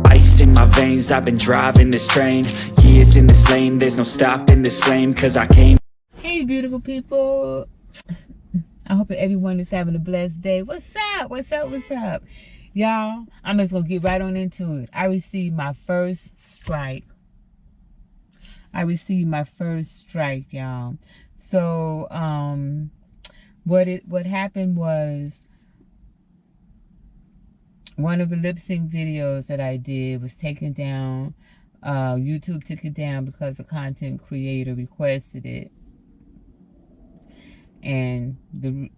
Ice in my veins, I've been driving this train. Years in this lane, there's no stopping this flame. Cause I came. Hey beautiful people, I hope that everyone is having a blessed day. What's up? What's up? What's up? Y'all, I'm just gonna get right on into it. I received my first strike. Y'all. So what happened was, one of the lip sync videos that I did was taken down. YouTube took it down because the content creator requested it. And the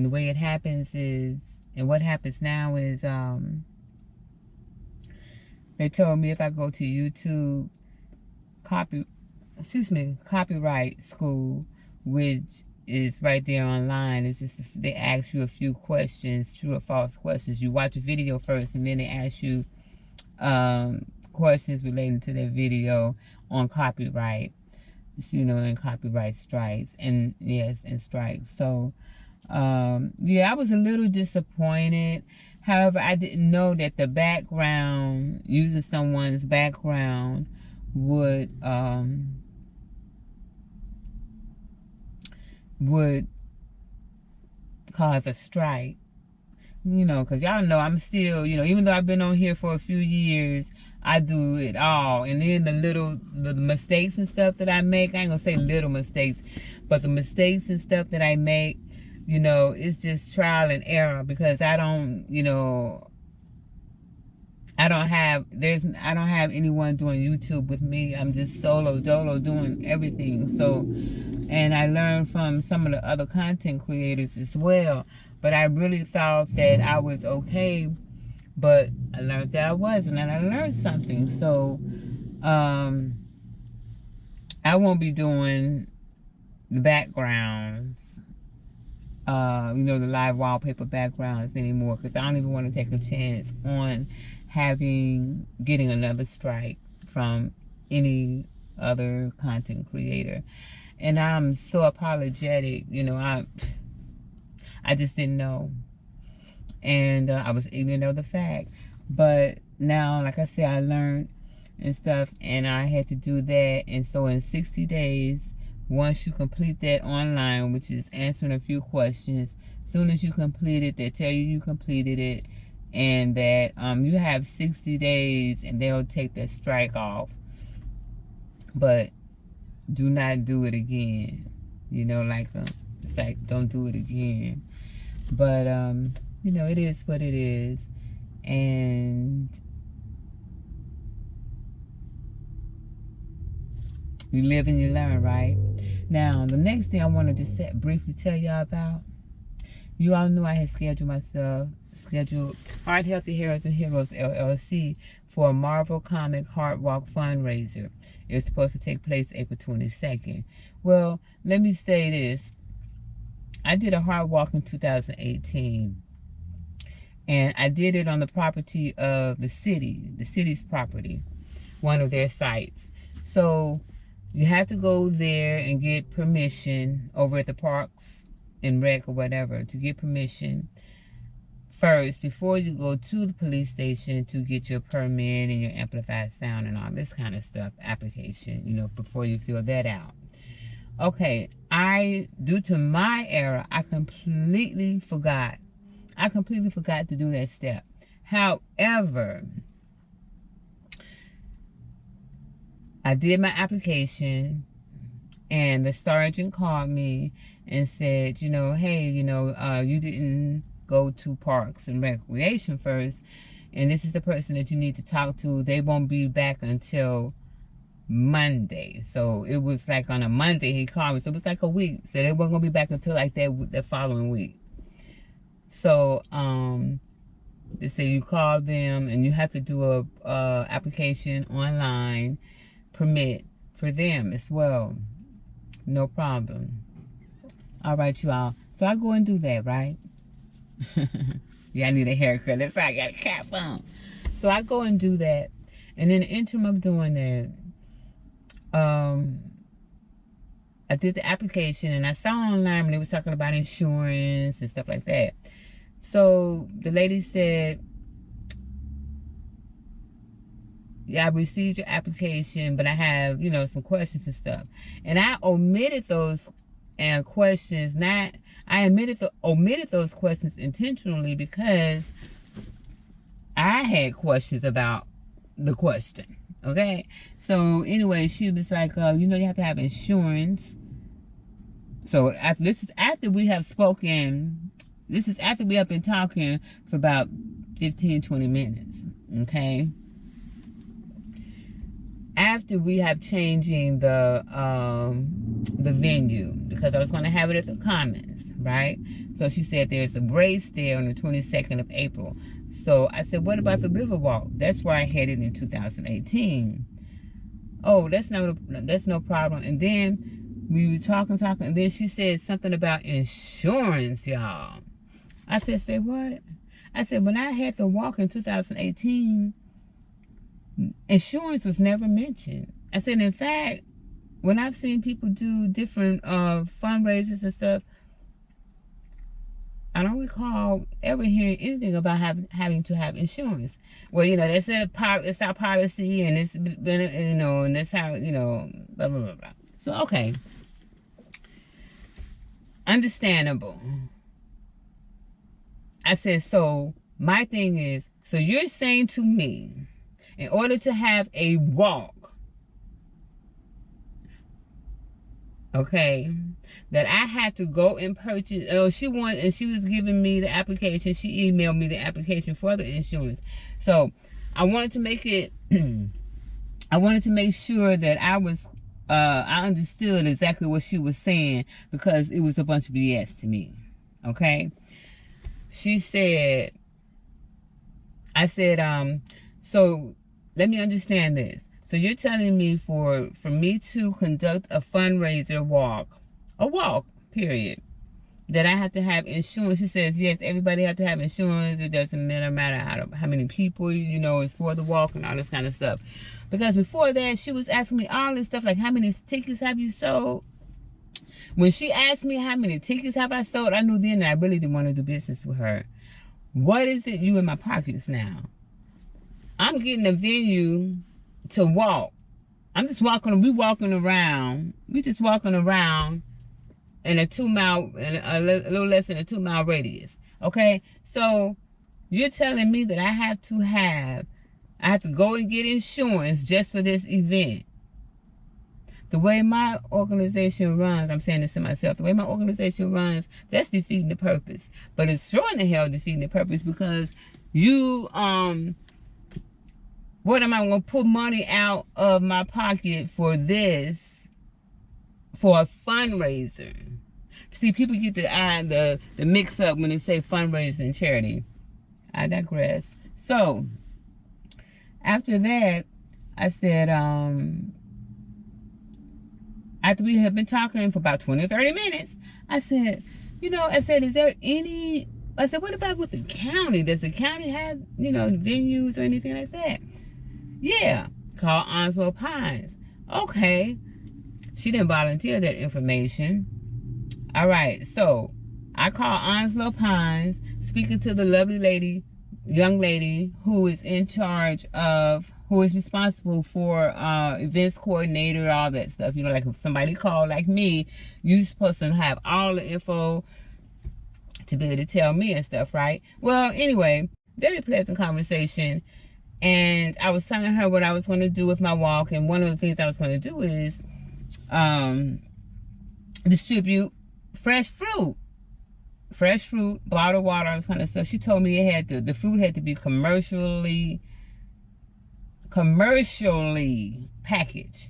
way it happens is, and what happens now is, they told me if I go to YouTube copyright school, which is right there online. It's just, they ask you a few questions, true or false questions. You watch a video first, and then they ask you questions relating to their video on copyright. And copyright strikes, and strikes. So yeah, I was a little disappointed. However, I didn't know that the background, using someone's background, would cause a strike. Because y'all know I'm still, even though I've been on here for a few years, I do it all. And then the mistakes and stuff that I make, I ain't gonna say little mistakes, but the mistakes and stuff that I make, it's just trial and error, because I don't have anyone doing YouTube with me. I'm just solo dolo doing everything. So, and I learned from some of the other content creators as well. But I really thought that I was okay, but I learned that I wasn't, and I learned something. So I won't be doing the backgrounds, the live wallpaper backgrounds anymore, because I don't even want to take a chance on getting another strike from any other content creator. And I'm so apologetic. I just didn't know, and I was ignorant of the fact. But now, like I said, I learned and stuff, and I had to do that. And so in 60 days, once you complete that online, which is answering a few questions, as soon as you complete it, they tell you completed it, and that you have 60 days, and they'll take that strike off. But do not do it again. It's like, don't do it again. But it is what it is, and you live and you learn, right? Now, the next thing I wanted to briefly tell y'all about, you all knew I had scheduled Heart Healthy Heroes and Heroes LLC for a Marvel Comic Heart Walk fundraiser. It was supposed to take place April 22nd. Well, let me say this. I did a heart walk in 2018, and I did it on the property of the city's property, one of their sites. So you have to go there and get permission over at the Parks and Rec or whatever, to get permission first before you go to the police station to get your permit and your amplified sound and all this kind of stuff, application, before you fill that out. Okay, due to my error, I completely forgot to do that step. However, I did my application. And the sergeant called me and said, you know, hey, you know, you didn't go to Parks and Recreation first, and this is the person that you need to talk to. They won't be back until Monday. So it was like on a Monday he called me. So it was like a week. So they weren't gonna be back until like the following week. So they say you call them and you have to do a application online permit for them as well. No problem. All right, you all. So I go and do that, right? Yeah, I need a haircut. That's why I got a cap on. So I go and do that. And in the interim of doing that, I did the application, and I saw online when they was talking about insurance and stuff like that. So the lady said, yeah, I received your application, but I have, you know, some questions and stuff. And I omitted those questions. I omitted those questions intentionally because I had questions about the question. Okay? So anyway, she was like, you know, you have to have insurance. So this is after we have spoken. This is after we have been talking for about 15, 20 minutes. Okay? After we have changing the venue, because I was going to have it at the Commons, right? So she said there's a race there on the 22nd of April. So I said, what about the Riverwalk? That's where I headed in 2018. Oh, that's no problem. And then we were talking, and then she said something about insurance, y'all. I said, say what? I said, when I had the walk in 2018, insurance was never mentioned. I said, in fact, when I've seen people do different fundraisers and stuff, I don't recall ever hearing anything about having to have insurance. Well, you know, they said it's our policy, and it's been, you know, and that's how, you know, blah, blah, blah, blah. So, okay. Understandable. I said, so my thing is, so you're saying to me, in order to have a walk, okay, that I had to go and purchase. Oh, she was giving me the application. She emailed me the application for the insurance. So I wanted to make it. I wanted to make sure that I understood exactly what she was saying, because it was a bunch of BS to me. Okay. She said, I said, so let me understand this. So you're telling me for me to conduct a fundraiser walk, period, that I have to have insurance. She says, yes, everybody has to have insurance. It doesn't matter how many people, you know, is for the walk and all this kind of stuff. Because before that, she was asking me all this stuff, like, how many tickets have you sold? When she asked me how many tickets have I sold, I knew then that I really didn't want to do business with her. What is it you in my pockets now? I'm getting a venue to walk. We just walking around in a 2 mile, a little less than a 2 mile radius. Okay? So you're telling me that I have to go and get insurance just for this event. The way my organization runs, I'm saying this to myself, the way my organization runs, that's defeating the purpose. But it's sure in the hell defeating the purpose, because you, what am I going to put money out of my pocket for this, for a fundraiser? See, people get the mix up when they say fundraising and charity. I digress. So, after that, I said, after we had been talking for about 20 or 30 minutes, I said, is there any, what about with the county? Does the county have, venues or anything like that? Yeah, call Onslow Pines. Okay. She didn't volunteer that information. All right, so I call Onslow Pines, speaking to the lovely young lady who is in charge of, who is responsible for events coordinator, all that stuff. Like if somebody called like me, you're supposed to have all the info to be able to tell me and stuff, right? Well, anyway, very pleasant conversation. And I was telling her what I was going to do with my walk. And one of the things I was going to do is distribute fresh fruit, bottled water, all this kind of stuff. She told me the fruit had to be commercially packaged.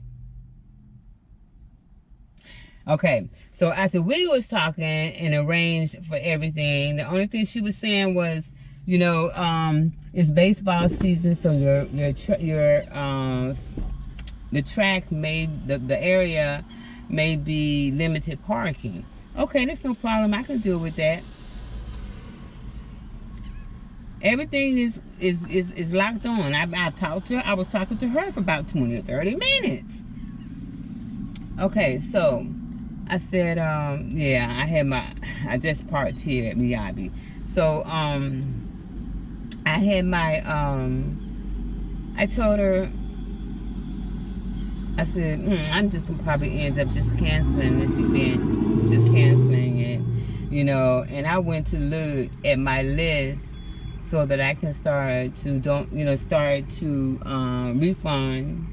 Okay, so after we was talking and arranged for everything, the only thing she was saying was, you know, it's baseball season, so the track the area may be limited parking. Okay, that's no problem. I can deal with that. Everything is locked on. I've talked to her. I was talking to her for about 20 or 30 minutes. Okay, so I said, yeah, I just parked here at Miyabi. So, I had my, I told her, I said, I'm just gonna probably end up just canceling this event, just canceling it, you know. And I went to look at my list so that I can start to refund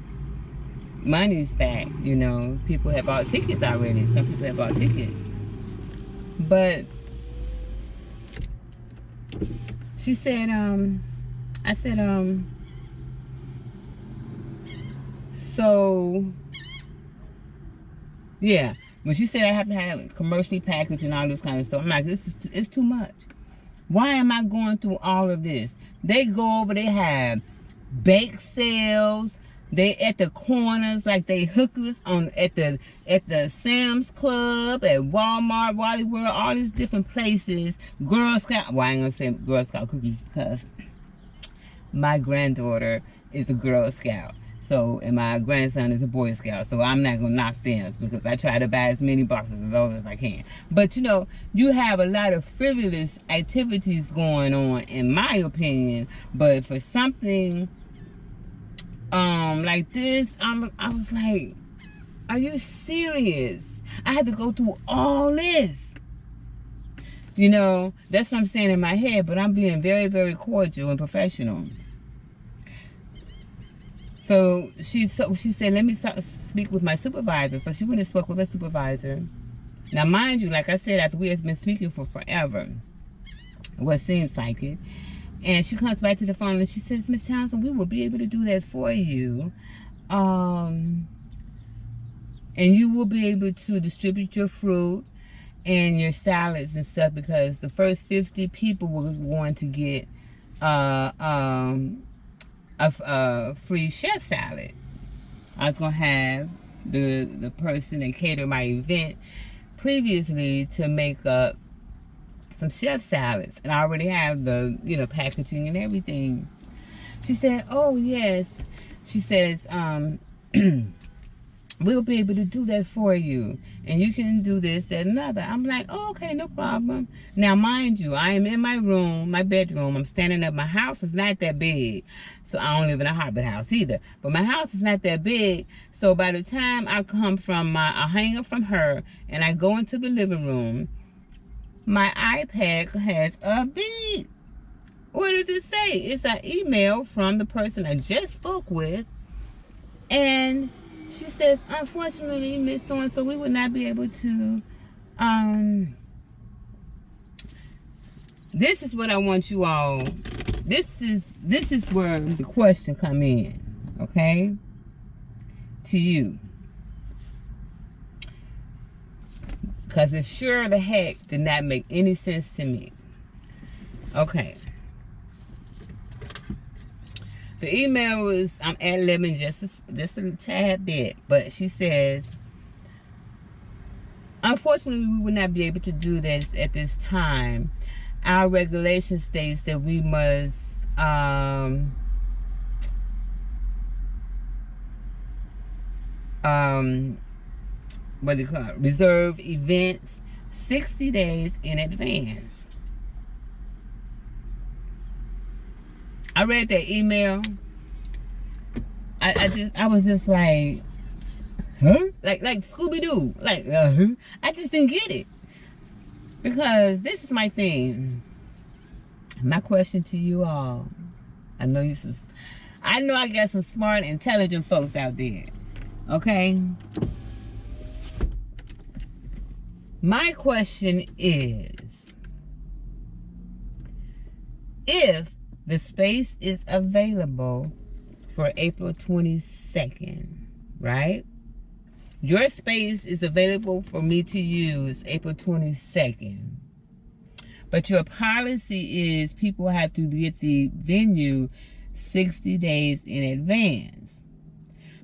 monies back. You know, people have bought tickets already. Some people have bought tickets, but she said, I said, so, yeah. When she said I have to have it commercially packaged and all this kind of stuff, I'm like, it's too much. Why am I going through all of this? They go over, they have bake sales. They at the corners, like they hookers at the Sam's Club, at Walmart, Wally World, all these different places. Girl Scout. Well, I ain't gonna say Girl Scout cookies because my granddaughter is a Girl Scout. So, and my grandson is a Boy Scout. So I'm not gonna knock fence because I try to buy as many boxes of those as I can. But you know, you have a lot of frivolous activities going on, in my opinion. But for something like this, I was like, are you serious? I had to go through all this. You know, that's what I'm saying in my head, but I'm being very, very cordial and professional. So she said, let me speak with my supervisor. So she went and spoke with her supervisor. Now, mind you, like I said, after we have been speaking for forever, what seems like it, and she comes back to the phone and she says, Miss Townsend, we will be able to do that for you. And you will be able to distribute your fruit and your salads and stuff because the first 50 people were going to get a free chef salad. I was going to have the person that catered my event previously to make up some chef salads, and I already have the packaging and everything. She said, oh yes, she says we'll be able to do that for you, and you can do this, that, and another. I'm like, oh, okay, no problem. Now mind you, I am in my room, my bedroom. I'm standing up. My house is not that big, so I don't live in a Hobbit house either, but my house is not that big. So by the time I come from I hang up from her and I go into the living room, my iPad has a beep. What does it say? It's an email from the person I just spoke with. And she says, unfortunately, Miss So-and-so, we would not be able to, this is what I want you all, this is where the question come in, okay, to you. Because it sure the heck did not make any sense to me. Okay. The email was, I'm ad-libbing just a tad bit. But she says, unfortunately, we would not be able to do this at this time. Our regulation states that we must what do you call it? Reserve events 60 days in advance. I read that email. I was just like, huh? Like Scooby-Doo. Like, I just didn't get it. Because this is my thing. My question to you all. I know I got some smart, intelligent folks out there. Okay? My question is, if the space is available for April 22nd, right? Your space is available for me to use April 22nd. But your policy is people have to get the venue 60 days in advance.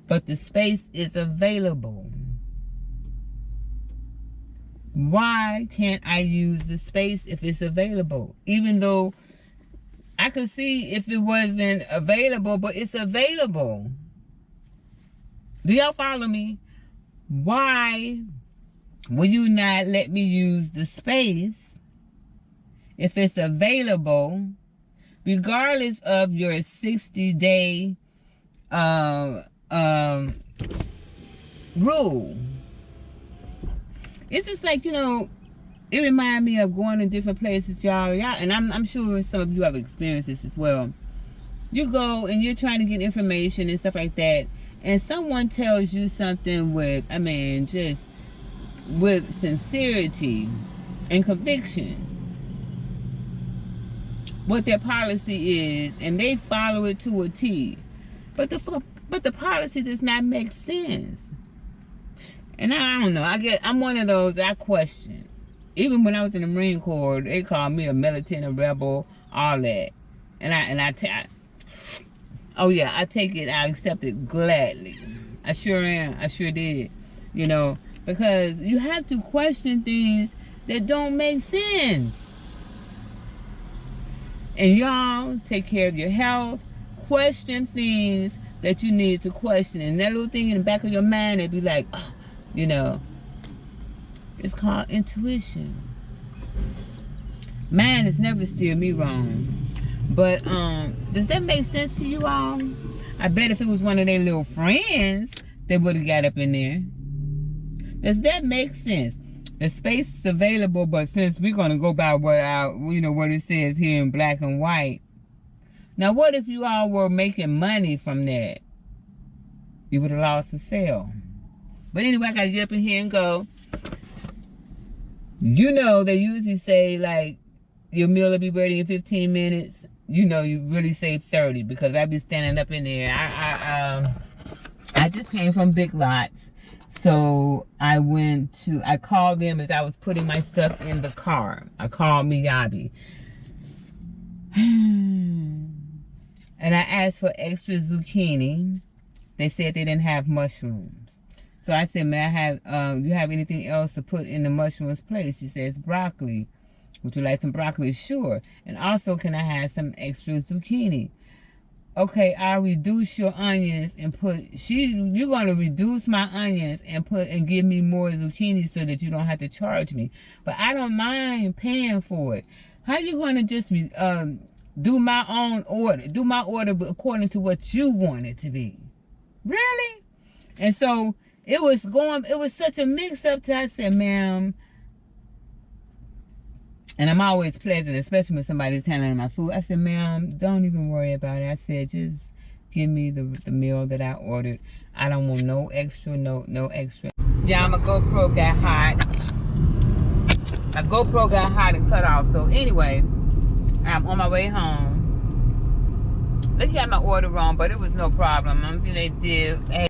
But the space is available. Why can't I use the space if it's available? Even though I could see if it wasn't available, but it's available. Do y'all follow me? Why will you not let me use the space if it's available, regardless of your 60-day rule? It's just like, it reminds me of going to different places, y'all, and I'm sure some of you have experienced this as well. You go and you're trying to get information and stuff like that, and someone tells you something with, just with sincerity and conviction, what their policy is, and they follow it to a T. But the policy does not make sense. And I don't know. I'm one of those, I question. Even when I was in the Marine Corps, they called me a militant, a rebel, all that. I take it, I accept it gladly. I sure am. I sure did. Because you have to question things that don't make sense. And y'all take care of your health. Question things that you need to question. And that little thing in the back of your mind, it'd be like, it's called intuition. Mine has never steered me wrong. But does that make sense to you all? I bet if it was one of their little friends, they would have got up in there. Does that make sense? The space is available, but since we're gonna go by what it says here in black and white. Now, what if you all were making money from that? You would have lost the sale. But anyway, I gotta get up in here and go. They usually say like your meal will be ready in 15 minutes. You really say 30 because I be standing up in there. I just came from Big Lots. So I called them as I was putting my stuff in the car. I called Miyabi. And I asked for extra zucchini. They said they didn't have mushrooms. So I said, may I have, you have anything else to put in the mushrooms place? She says, broccoli. Would you like some broccoli? Sure. And also, can I have some extra zucchini? Okay, I'll reduce your onions and you're going to reduce my onions and give me more zucchini so that you don't have to charge me. But I don't mind paying for it. How you going to just do my own order? Do my order according to what you want it to be? Really? And so it was such a mix-up till I said, ma'am, and I'm always pleasant, especially when somebody's handling my food. I said, ma'am, don't even worry about it. I said, just give me the meal that I ordered. I don't want no extra, no extra. Yeah, my GoPro got hot. My GoPro got hot and cut off. So anyway, I'm on my way home. They got my order wrong, but it was no problem. They did.